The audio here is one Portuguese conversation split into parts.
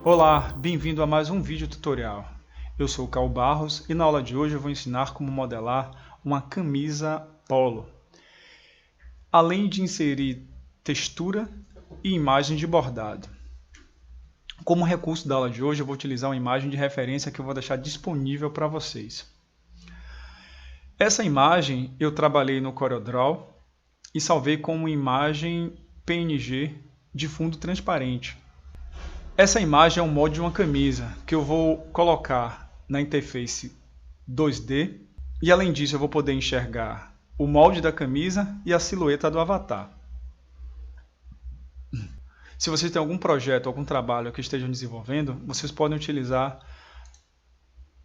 Olá, bem-vindo a mais um vídeo tutorial. Eu sou o Cal Barros e na aula de hoje eu vou ensinar como modelar uma camisa polo, além de inserir textura e imagem de bordado. Como recurso da aula de hoje eu vou utilizar uma imagem de referência que eu vou deixar disponível para vocês. Essa imagem eu trabalhei no CorelDRAW e salvei como imagem PNG de fundo transparente. Essa imagem é um molde de uma camisa que eu vou colocar na interface 2D e além disso eu vou poder enxergar o molde da camisa e a silhueta do avatar. Se vocês têm algum projeto, algum trabalho que estejam desenvolvendo, vocês podem utilizar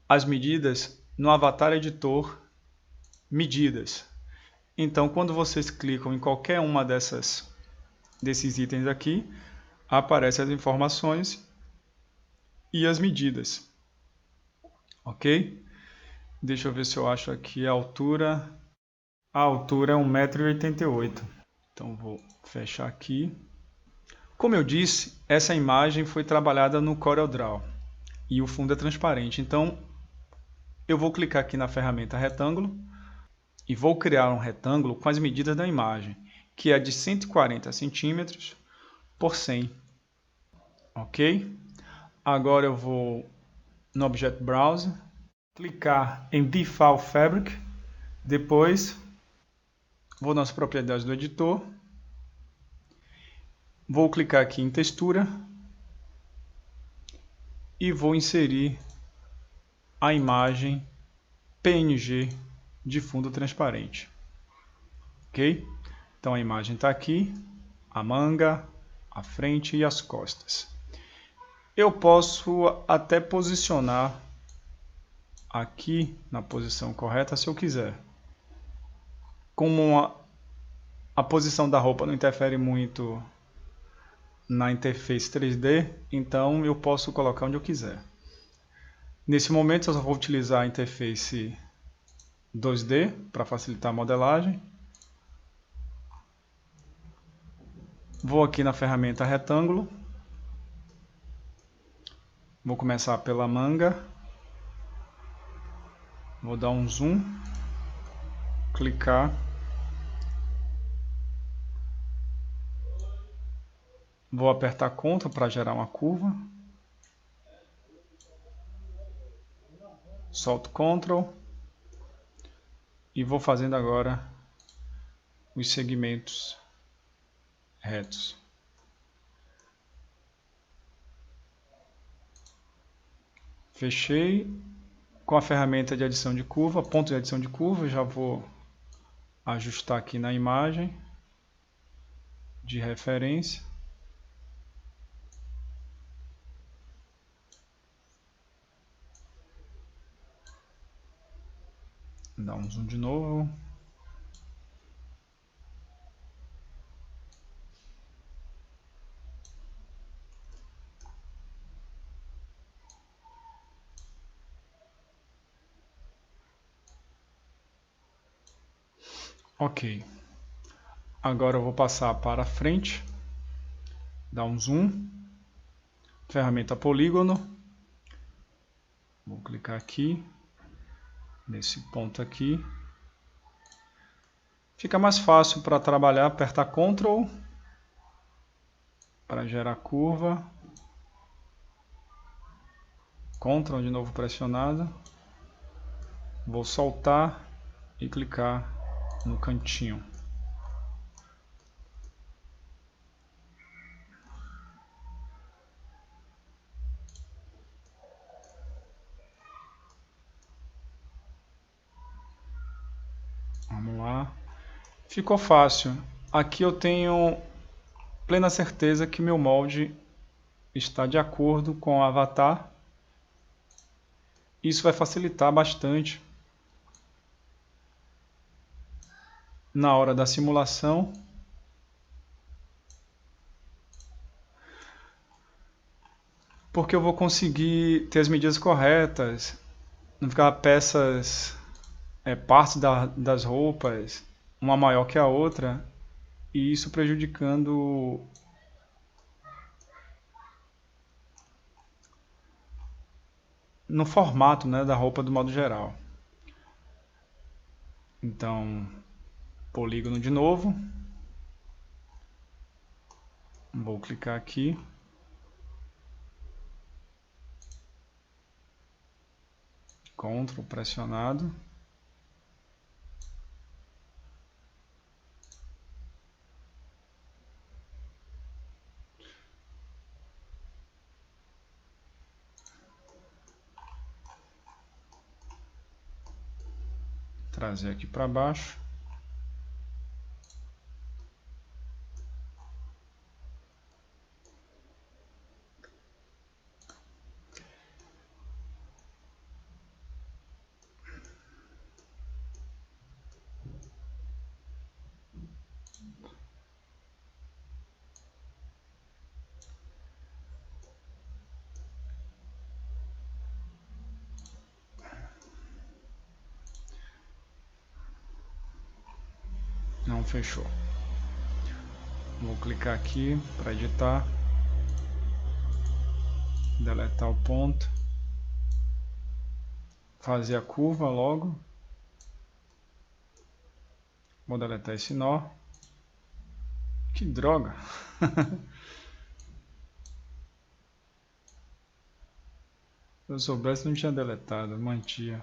as medidas no Avatar Editor Medidas. Então, quando vocês clicam em qualquer uma desses itens aqui, aparecem as informações e as medidas. Ok? Deixa eu ver se eu acho aqui a altura. A altura é 1,88 m. Então vou fechar aqui. Como eu disse, essa imagem foi trabalhada no CorelDRAW e o fundo é transparente. Então eu vou clicar aqui na ferramenta retângulo e vou criar um retângulo com as medidas da imagem, que é de 140 cm por 100. Ok? Agora eu vou no Object Browser, clicar em Default Fabric, depois vou nas propriedades do editor, vou clicar aqui em textura e vou inserir a imagem PNG de fundo transparente. Ok? Então a imagem está aqui, a manga, a frente e as costas. Eu posso até posicionar aqui na posição correta se eu quiser. Como a posição da roupa não interfere muito na interface 3D, então eu posso colocar onde eu quiser. Nesse momento eu só vou utilizar a interface 2D para facilitar a modelagem. Vou aqui na ferramenta retângulo. Vou começar pela manga. Vou dar um zoom. Clicar. Vou apertar Ctrl para gerar uma curva. Solto Ctrl. E vou fazendo agora os segmentos retos. Fechei. Com a ferramenta de adição de curva, ponto de adição de curva, já vou ajustar aqui na imagem de referência. Dá um zoom de novo. Ok. Agora eu vou passar para frente. Dar um zoom. Ferramenta polígono. Vou clicar aqui. Nesse ponto aqui. Fica mais fácil para trabalhar, apertar Ctrl para gerar curva. Ctrl de novo pressionado. Vou soltar e clicar no cantinho. Vamos lá. Ficou fácil. Aqui eu tenho plena certeza que meu molde está de acordo com o avatar. Isso vai facilitar bastante na hora da simulação. Porque eu vou conseguir ter as medidas corretas, não ficar peças, partes das roupas, uma maior que a outra, e isso prejudicando no formato, né, da roupa do modo geral. Então, polígono de novo. Vou clicar aqui. Ctrl pressionado. Trazer aqui para baixo. Não fechou. Vou clicar aqui para editar. Deletar o ponto. Fazer a curva logo. Vou deletar esse nó. Que droga! Se eu soubesse, não tinha deletado, mantinha.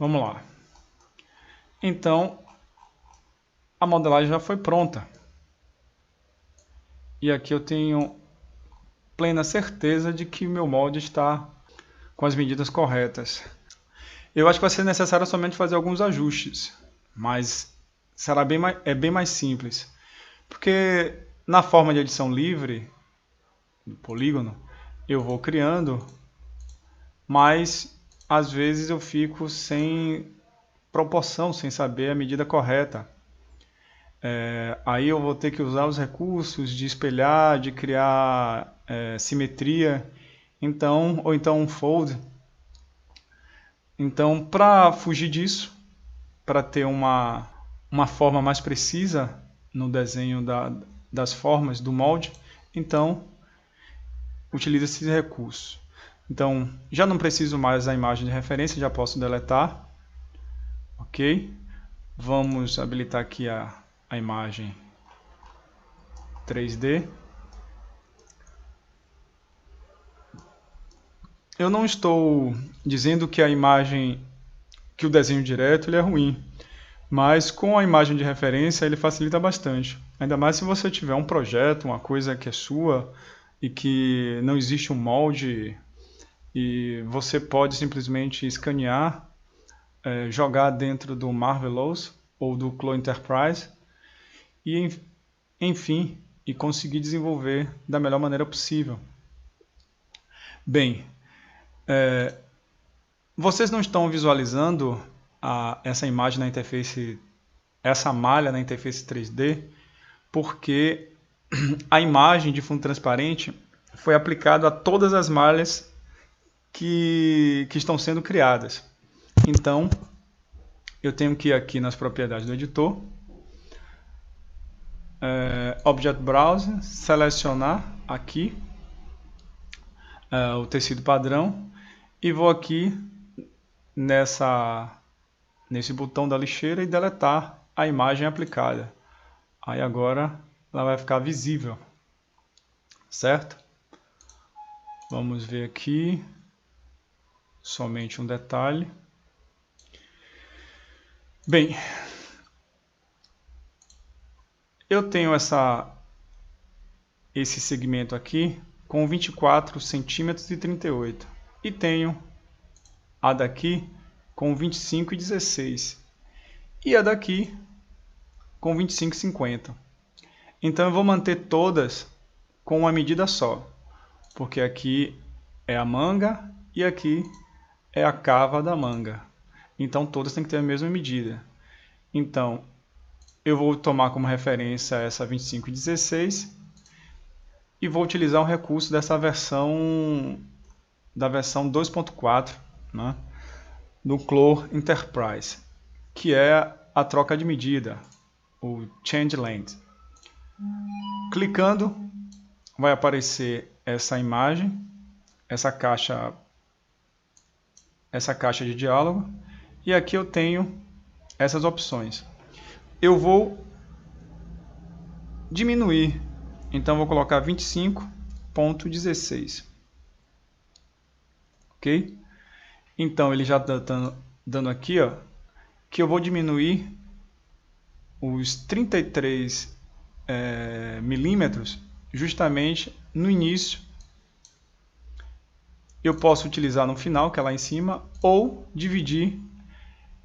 Vamos lá. Então, a modelagem já foi pronta. E aqui eu tenho plena certeza de que meu molde está com as medidas corretas. Eu acho que vai ser necessário somente fazer alguns ajustes, mas será bem mais simples. Porque na forma de edição livre, do polígono, eu vou criando, mas às vezes eu fico sem proporção, sem saber a medida correta. Aí eu vou ter que usar os recursos de espelhar, de criar simetria, ou então um fold. Então, para fugir disso, para ter uma forma mais precisa no desenho das formas do molde, então utilizo esse recurso. Então, já não preciso mais da imagem de referência, já posso deletar. Ok? Vamos habilitar aqui a imagem 3D. Eu não estou dizendo que a imagem, que o desenho direto ele é ruim, mas com a imagem de referência ele facilita bastante. Ainda mais se você tiver um projeto, uma coisa que é sua e que não existe um molde e você pode simplesmente escanear, jogar dentro do Marvelous ou do Clo Enterprise e, enfim, e conseguir desenvolver da melhor maneira possível. Bem, vocês não estão visualizando essa imagem na interface, essa malha na interface 3D, porque a imagem de fundo transparente foi aplicada a todas as malhas que estão sendo criadas. Então, eu tenho que ir aqui nas propriedades do editor, Object Browser, selecionar aqui o tecido padrão e vou aqui nesse botão da lixeira e deletar a imagem aplicada. Aí agora ela vai ficar visível, certo? Vamos ver aqui somente um detalhe. Bem, eu tenho esse segmento aqui com 24 centímetros e 38 e tenho a daqui com 25 e 16 e a daqui com 25 e 50. Então eu vou manter todas com uma medida só, porque aqui é a manga e aqui é a cava da manga. Então todas têm que ter a mesma medida. Então eu vou tomar como referência essa 25 e 16 e vou utilizar um recurso da versão 2.4, né, do Clo Enterprise, que é a troca de medida. o Change Length. Clicando, vai aparecer essa imagem, essa caixa de diálogo, e aqui eu tenho essas opções. Eu vou diminuir, então vou colocar 25.16, ok? Então ele já está dando aqui, ó, que eu vou diminuir os 33 milímetros justamente no início. Eu posso utilizar no final, que é lá em cima, ou dividir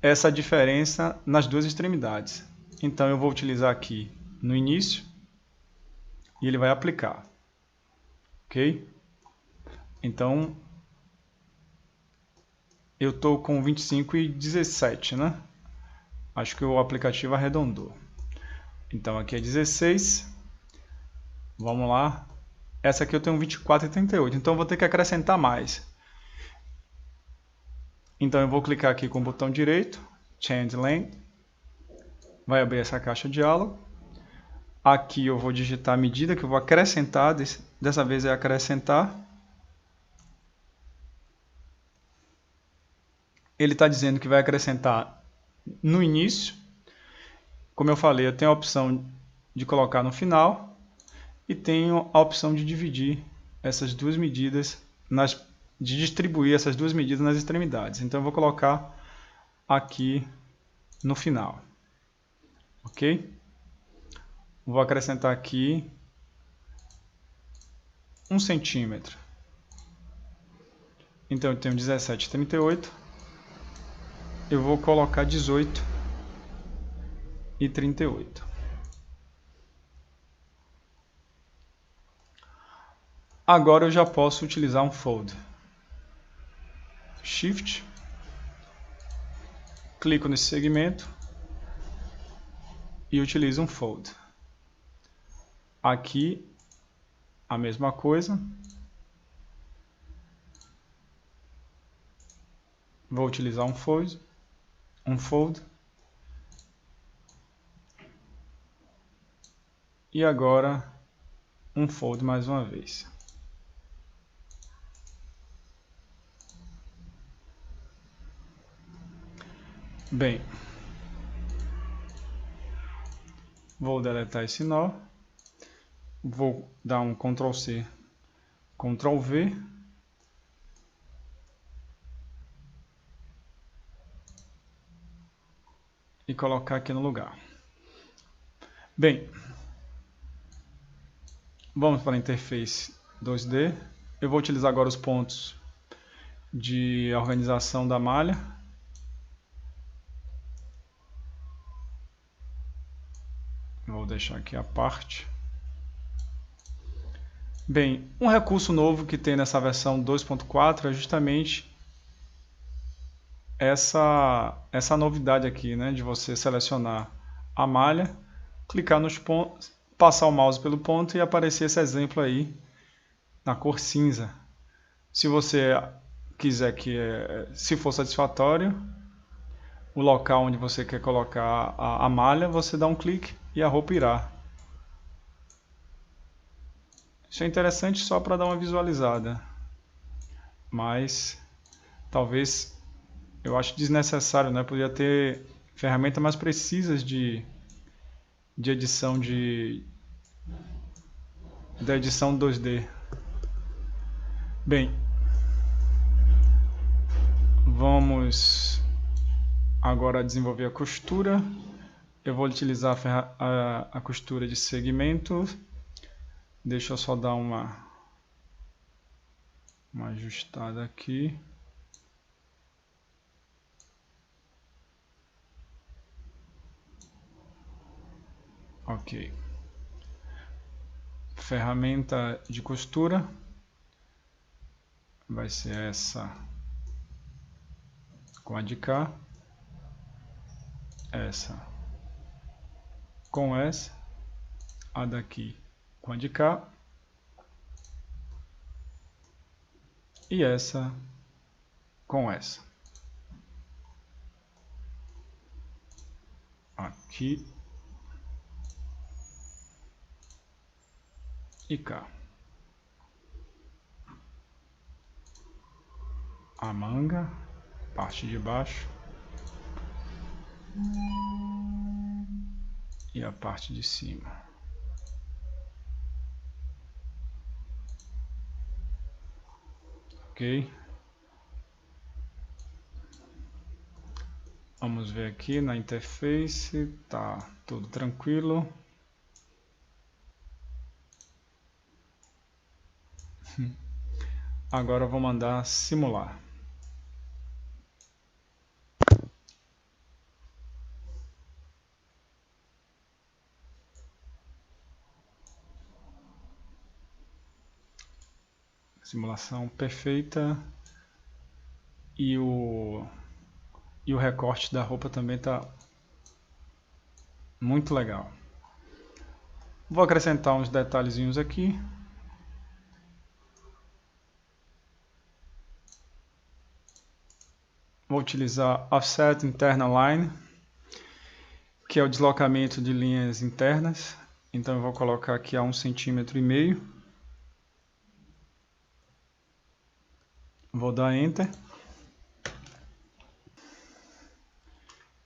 essa diferença nas duas extremidades. Então eu vou utilizar aqui no início e ele vai aplicar, ok? Então eu estou com 25,17, né? Acho que o aplicativo arredondou. Então aqui é 16. Vamos lá. Essa aqui eu tenho 24,38. Então eu vou ter que acrescentar mais. Então eu vou clicar aqui com o botão direito, Change Length. Vai abrir essa caixa de diálogo. Aqui eu vou digitar a medida que eu vou acrescentar. Dessa vez é acrescentar. Ele está dizendo que vai acrescentar no início. Como eu falei, eu tenho a opção de colocar no final e tenho a opção de dividir essas duas medidas, de distribuir essas duas medidas nas extremidades. Então eu vou colocar aqui no final, ok? Vou acrescentar aqui 1 centímetro. Então eu tenho 17,38. Eu vou colocar 18,38. Agora eu já posso utilizar um fold. Shift, clico nesse segmento e utilizo um fold. Aqui a mesma coisa. Vou utilizar um fold. E agora um fold mais uma vez. Bem, vou deletar esse nó. Vou dar um Ctrl C, Ctrl V. E colocar aqui no lugar. Bem, vamos para a interface 2D. Eu vou utilizar agora os pontos de organização da malha. Vou deixar aqui a parte. Bem, um recurso novo que tem nessa versão 2.4 é justamente essa novidade aqui, né, de você selecionar a malha, clicar nos pontos, passar o mouse pelo ponto e aparecer esse exemplo aí na cor cinza. Se você quiser que, se for satisfatório, o local onde você quer colocar a malha, você dá um clique e a roupa irá. Isso é interessante só para dar uma visualizada, mas talvez eu acho desnecessário, né? Podia ter ferramentas mais precisas de edição da edição 2D. Bem, vamos agora desenvolver a costura. Eu vou utilizar a costura de segmento. Deixa eu só dar uma ajustada aqui. Ok. Ferramenta de costura. Vai ser essa com a de cá. Essa com essa. A daqui com a de cá. E essa com essa. Aqui e cá. A manga, parte de baixo e a parte de cima. Ok? Vamos ver aqui na interface, tá tudo tranquilo. Agora eu vou mandar simular. Simulação perfeita. E o recorte da roupa também está muito legal. Vou acrescentar uns detalhezinhos aqui. Vou utilizar Offset Internal Line, que é o deslocamento de linhas internas. Então eu vou colocar aqui a 1,5 cm. Vou dar Enter.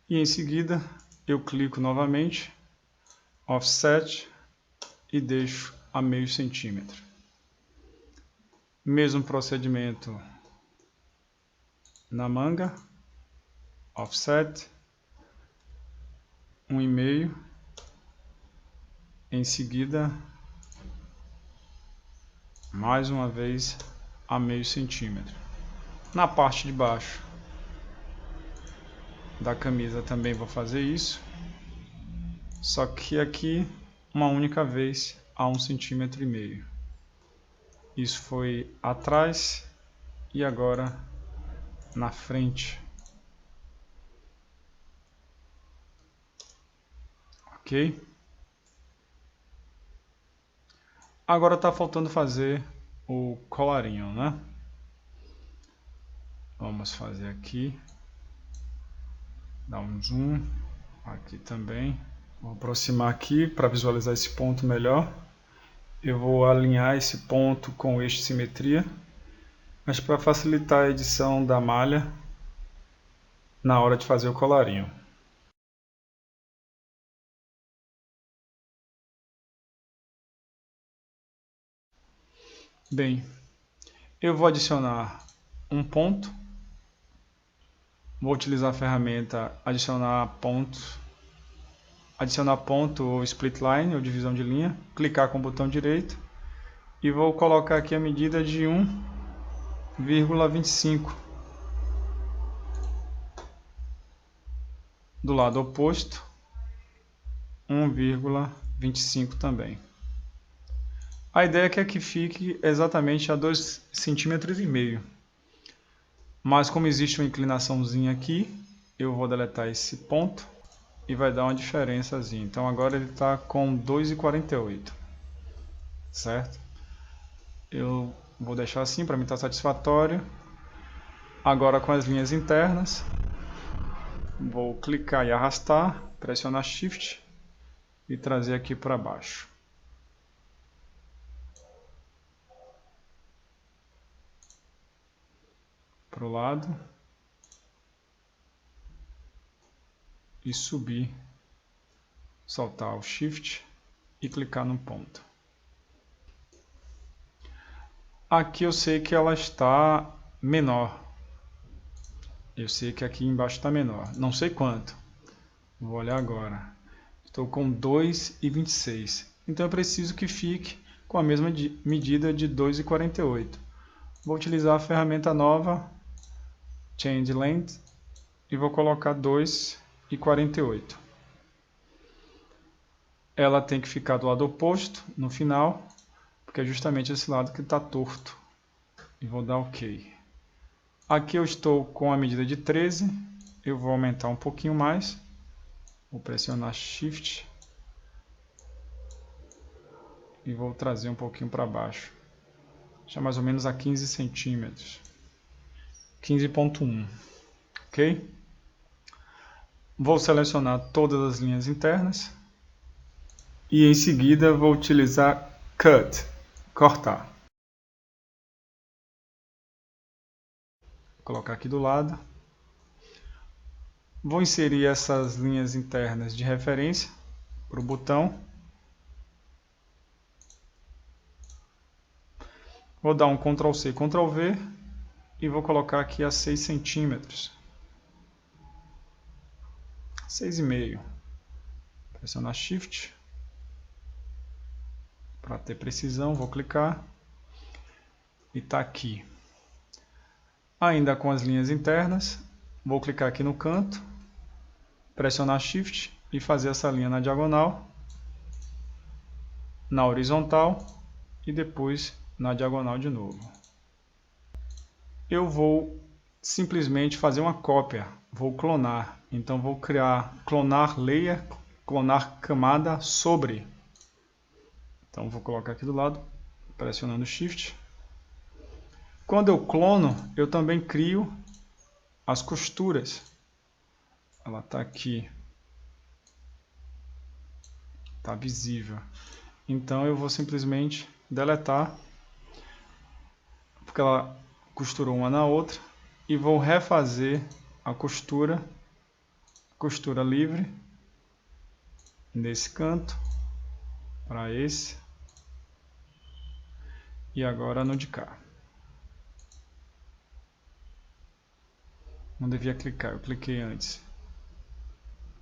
E em seguida eu clico novamente, Offset, e deixo a 0,5 cm. Mesmo procedimento na manga, Offset, 1,5. Em seguida, mais uma vez, a 0,5 cm. Na parte de baixo da camisa também vou fazer isso, só que aqui uma única vez a 1,5 cm. Isso foi atrás e agora na frente. Ok? Agora está faltando fazer o colarinho, né? Vamos fazer aqui. Dá um zoom. Aqui também. Vou aproximar aqui para visualizar esse ponto melhor. Eu vou alinhar esse ponto com o eixo de simetria. Mas para facilitar a edição da malha na hora de fazer o colarinho. Bem, eu vou adicionar um ponto. Vou utilizar a ferramenta adicionar ponto ou split line, ou divisão de linha. Clicar com o botão direito e vou colocar aqui a medida de 1,25. Do lado oposto, 1,25 também. A ideia é que aqui fique exatamente a 2,5 cm. Mas como existe uma inclinaçãozinha aqui, eu vou deletar esse ponto e vai dar uma diferençazinha. Então agora ele está com 2,48, certo? Eu vou deixar assim, para mim está satisfatório. Agora com as linhas internas, vou clicar e arrastar, pressionar Shift e trazer aqui para baixo. Para o lado e subir, soltar o Shift e clicar no ponto. Aqui eu sei que ela está menor. Eu sei que aqui embaixo está menor. Não sei quanto. Vou olhar agora. Estou com 2,26. Então eu preciso que fique com a mesma medida de 2,48. Vou utilizar a ferramenta nova, Change Length, e vou colocar 2,48. Ela tem que ficar do lado oposto no final, porque é justamente esse lado que está torto. E vou dar OK. Aqui eu estou com a medida de 13, eu vou aumentar um pouquinho mais, vou pressionar Shift e vou trazer um pouquinho para baixo, já mais ou menos a 15 centímetros, 15,1, ok? Vou selecionar todas as linhas internas e em seguida vou utilizar Cut. cortar. Vou colocar aqui do lado. Vou inserir essas linhas internas de referência para o botão. Vou dar um Ctrl C, Ctrl V e vou colocar aqui a 6 centímetros. 6,5. Pressionar Shift. Para ter precisão, vou clicar. E está aqui. Ainda com as linhas internas, vou clicar aqui no canto, pressionar Shift e fazer essa linha na diagonal, na horizontal e depois na diagonal de novo. Eu vou simplesmente fazer uma cópia, vou clonar. Então vou criar clonar layer, clonar camada sobre. Então vou colocar aqui do lado, pressionando Shift. Quando eu clono, eu também crio as costuras. Ela está aqui. Está visível. Então eu vou simplesmente deletar, porque ela costurou uma na outra, e vou refazer a costura livre, nesse canto, para esse, e agora no de cá. Não devia clicar, eu cliquei antes.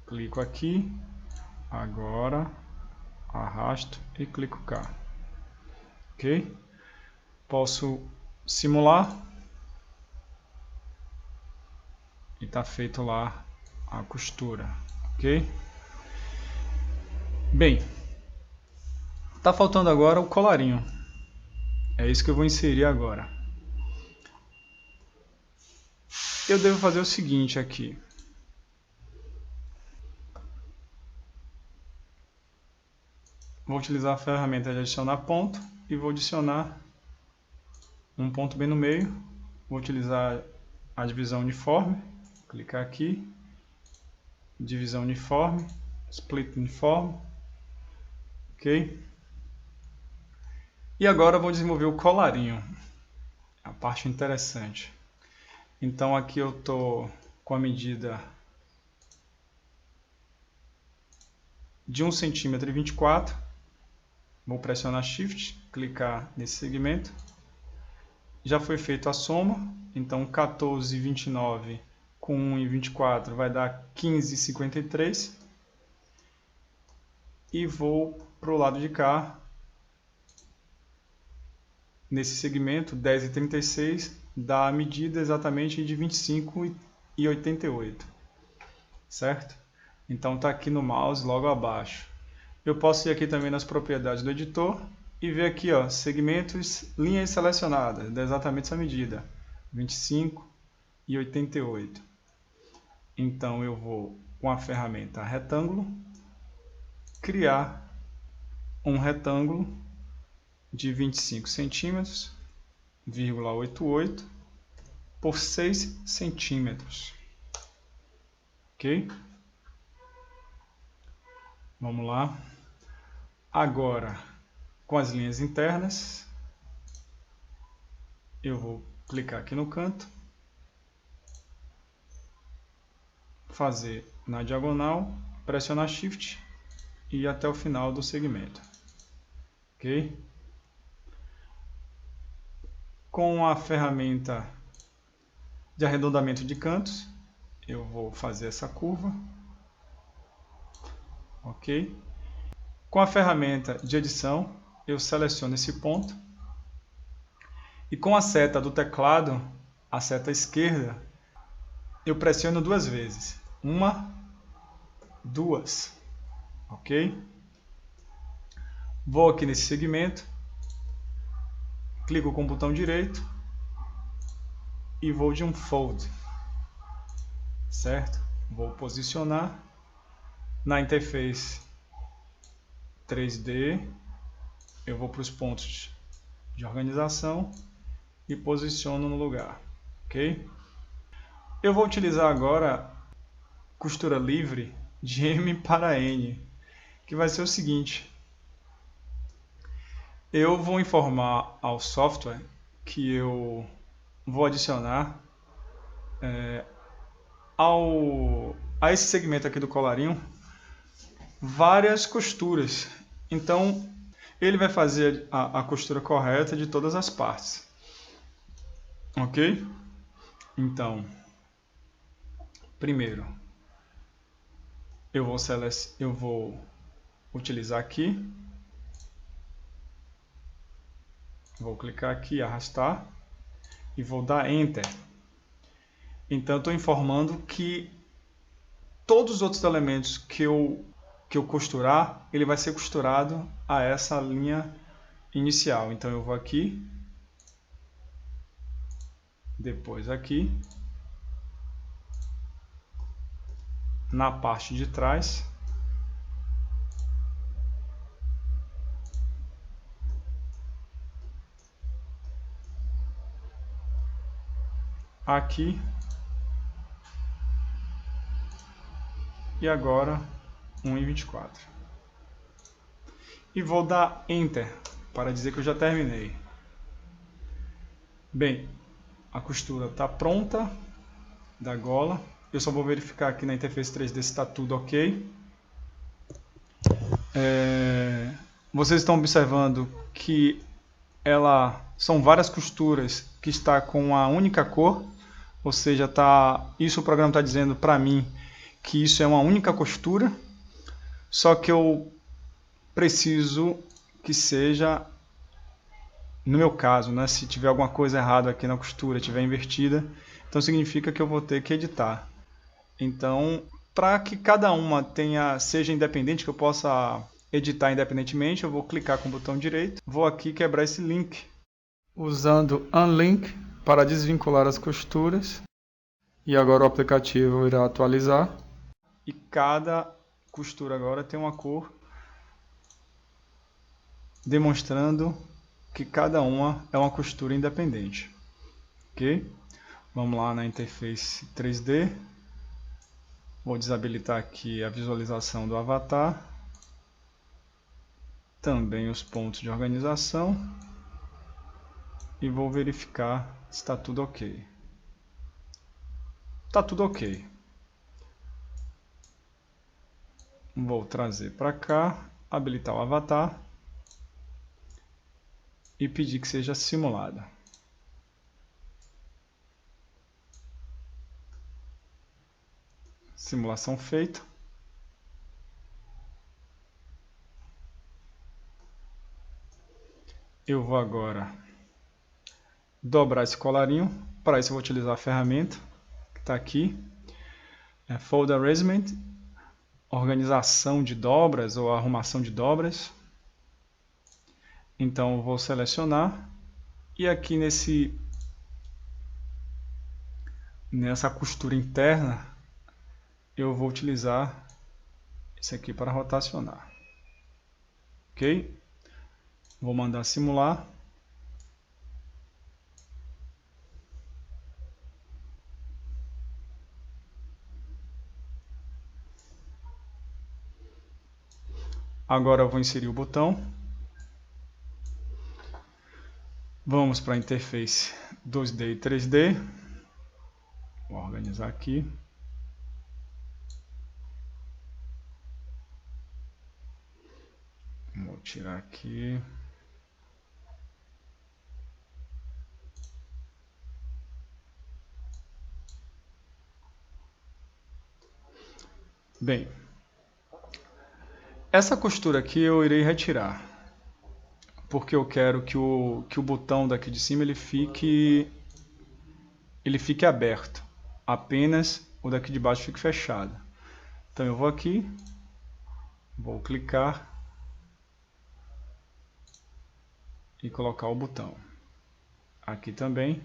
Clico aqui, agora arrasto e clico cá. Ok? Posso simular e está feito lá a costura. Ok? Bem, está faltando agora o colarinho. É isso que eu vou inserir agora. Eu devo fazer o seguinte aqui. Vou utilizar a ferramenta de adicionar ponto e vou adicionar um ponto bem no meio. Vou utilizar a divisão uniforme, clicar aqui, divisão uniforme, split uniforme, ok? E agora eu vou desenvolver o colarinho, a parte interessante. Então aqui eu estou com a medida de 1,24 cm. Vou pressionar Shift, clicar nesse segmento. Já foi feita a soma, então 14,29 com 1,24 vai dar 15,53. E vou para o lado de cá, nesse segmento 10,36, dá a medida exatamente de 25,88, certo? Então está aqui no mouse logo abaixo. Eu posso ir aqui também nas propriedades do editor e ver aqui, ó, segmentos, linhas selecionadas, dá exatamente essa medida, 25,88. Então eu vou, com a ferramenta retângulo, criar um retângulo de 25 centímetros, 88 por 6 centímetros. Ok? Vamos lá. Agora, com as linhas internas, eu vou clicar aqui no canto, fazer na diagonal, pressionar Shift e ir até o final do segmento. Ok? Com a ferramenta de arredondamento de cantos, eu vou fazer essa curva. Ok? Com a ferramenta de edição, eu seleciono esse ponto. E com a seta do teclado, a seta esquerda, eu pressiono 2 vezes. 1, 2. Ok? Vou aqui nesse segmento, clico com o botão direito e vou de um fold. Certo? Vou posicionar na interface 3D, eu vou para os pontos de organização e posiciono no lugar, ok? Eu vou utilizar agora costura livre de M para N, que vai ser o seguinte. Eu vou informar ao software que eu vou adicionar a esse segmento aqui do colarinho várias costuras. Então, ele vai fazer a costura correta de todas as partes. Ok? Então, primeiro, eu vou utilizar aqui. Vou clicar aqui, arrastar e vou dar Enter. Então, estou informando que todos os outros elementos que eu costurar, ele vai ser costurado a essa linha inicial. Então, eu vou aqui, depois aqui, na parte de trás, aqui e agora 1,24. E vou dar Enter para dizer que eu já terminei. Bem, a costura está pronta da gola. Eu só vou verificar aqui na interface 3D se está tudo ok. Vocês estão observando que são várias costuras que está com uma única cor, ou seja, isso o programa está dizendo para mim que isso é uma única costura, só que eu preciso que seja, no meu caso, né, se tiver alguma coisa errada aqui na costura, tiver invertida, então significa que eu vou ter que editar. Então, para que cada uma seja independente, que eu possa editar independentemente, eu vou clicar com o botão direito, vou aqui quebrar esse link, usando Unlink para desvincular as costuras, e agora o aplicativo irá atualizar, e cada costura agora tem uma cor, demonstrando que cada uma é uma costura independente. Ok? Vamos lá na interface 3D, vou desabilitar aqui a visualização do avatar, também os pontos de organização e vou verificar se está tudo ok. Está tudo ok. Vou trazer para cá, habilitar o avatar e pedir que seja simulado. Simulação feita. Eu vou agora dobrar esse colarinho. Para isso eu vou utilizar a ferramenta que está aqui. Fold Arrangement, organização de dobras ou arrumação de dobras. Então eu vou selecionar e aqui nessa costura interna eu vou utilizar isso aqui para rotacionar. Ok? Vou mandar simular. Agora eu vou inserir o botão. Vamos para a interface 2D e 3D. Vou organizar aqui. Vou tirar aqui. Bem, essa costura aqui eu irei retirar, porque eu quero que o botão daqui de cima ele fique aberto, apenas o daqui de baixo fique fechado. Então eu vou aqui, vou clicar e colocar o botão. Aqui também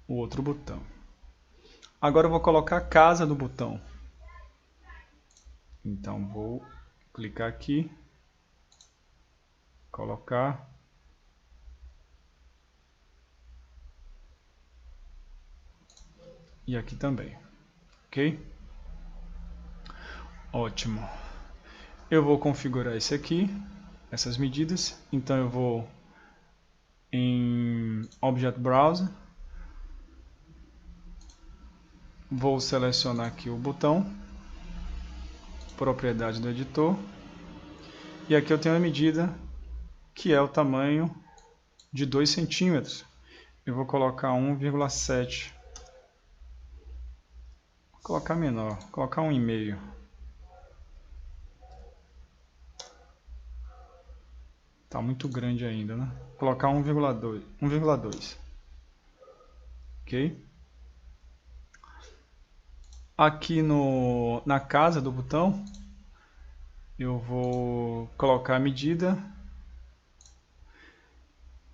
o outro botão. Agora eu vou colocar a casa do botão. Então vou clicar aqui, colocar. E aqui também. Ok? Ótimo. Eu vou configurar esse aqui, essas medidas. Então eu vou em Object Browser, vou selecionar aqui o botão, propriedade do editor, e aqui eu tenho a medida que é o tamanho de 2 centímetros. Eu vou colocar 1,7. Vou colocar menor, vou colocar 1,5. Tá muito grande ainda, né? Vou colocar 1,2. Ok? Aqui na casa do botão, eu vou colocar a medida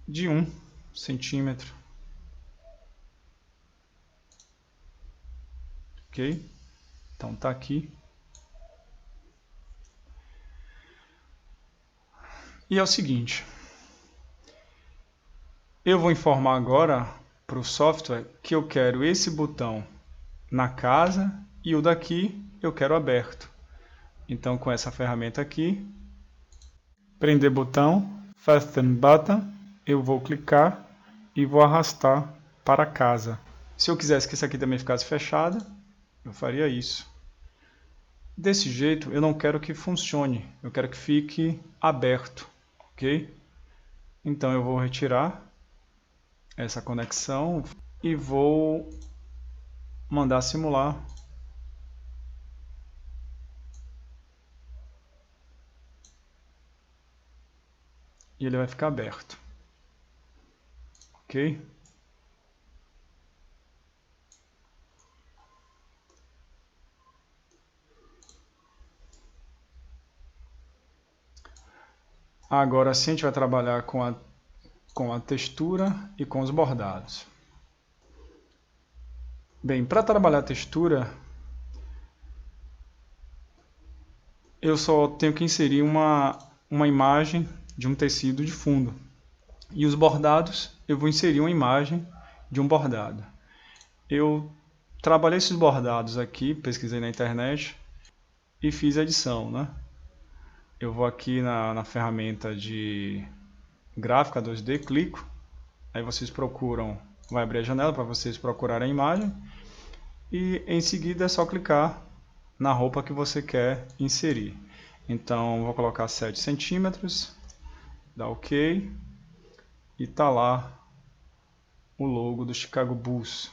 de 1 centímetro. Ok? Então tá aqui. E é o seguinte, eu vou informar agora para o software que eu quero esse botão na casa e o daqui eu quero aberto. Então com essa ferramenta aqui, prender botão, fasten button, eu vou clicar e vou arrastar para casa. Se eu quisesse que isso aqui também ficasse fechado, eu faria isso. Desse jeito eu não quero que funcione, eu quero que fique aberto, ok? Então eu vou retirar essa conexão e vou mandar simular. E ele vai ficar aberto. Ok? Agora sim a gente vai trabalhar com a textura e com os bordados. Bem, para trabalhar a textura, eu só tenho que inserir uma imagem de um tecido de fundo. E os bordados, eu vou inserir uma imagem de um bordado. Eu trabalhei esses bordados aqui, pesquisei na internet e fiz a edição, né? Eu vou aqui na ferramenta de gráfica 2D, clico, aí vocês procuram, vai abrir a janela para vocês procurarem a imagem e em seguida é só clicar na roupa que você quer inserir. Então vou colocar 7 centímetros, dá OK e tá lá o logo do Chicago Bulls.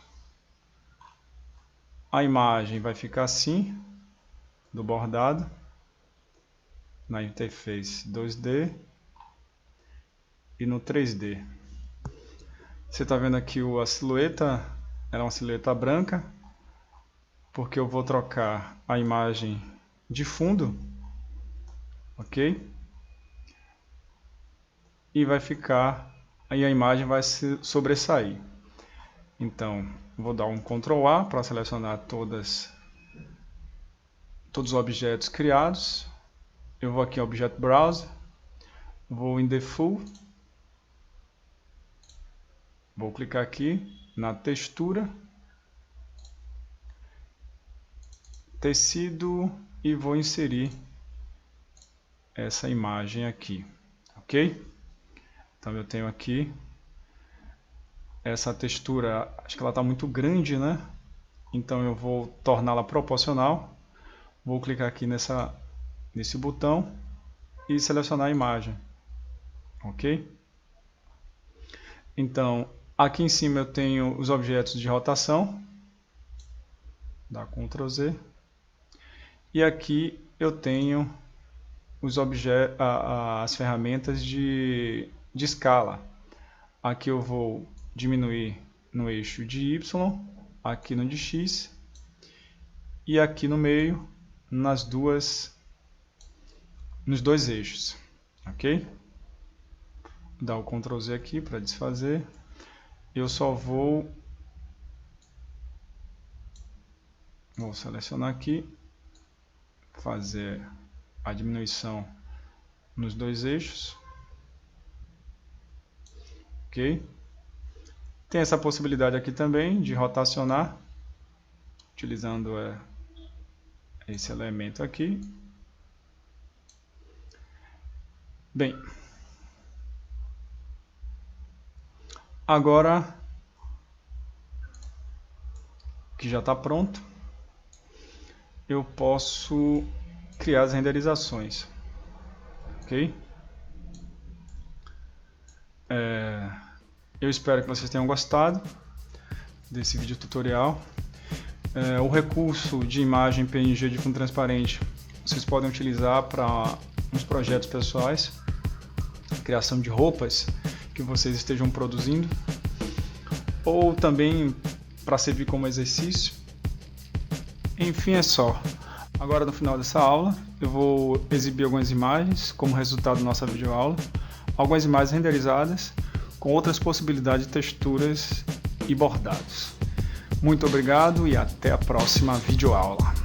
A imagem vai ficar assim, do bordado, na interface 2D e no 3D. Você está vendo aqui a silhueta, ela é uma silhueta branca, porque eu vou trocar a imagem de fundo, ok? E vai ficar, aí a imagem vai se sobressair. Então, vou dar um Ctrl A para selecionar todos os objetos criados. Eu vou aqui em Object Browser, vou em Default, vou clicar aqui na textura, tecido e vou inserir essa imagem aqui, ok? Então eu tenho aqui essa textura, acho que ela está muito grande, né? Então eu vou torná-la proporcional, vou clicar aqui nesse botão e selecionar a imagem, ok? Então aqui em cima eu tenho os objetos de rotação, dá Ctrl Z, e aqui eu tenho as ferramentas de escala. Aqui eu vou diminuir no eixo de Y, aqui no de X e aqui no meio nos dois eixos, ok? Dá o Ctrl Z aqui para desfazer. Eu só vou selecionar aqui, fazer a diminuição nos dois eixos, ok? Tem essa possibilidade aqui também de rotacionar, utilizando esse elemento aqui. Bem, agora que já está pronto, eu posso criar as renderizações, ok? Eu espero que vocês tenham gostado desse vídeo tutorial. O recurso de imagem PNG de fundo transparente vocês podem utilizar para uns projetos pessoais, criação de roupas que vocês estejam produzindo, ou também para servir como exercício. Enfim, é só. Agora, no final dessa aula, eu vou exibir algumas imagens como resultado da nossa videoaula, algumas imagens renderizadas com outras possibilidades de texturas e bordados. Muito obrigado e até a próxima videoaula.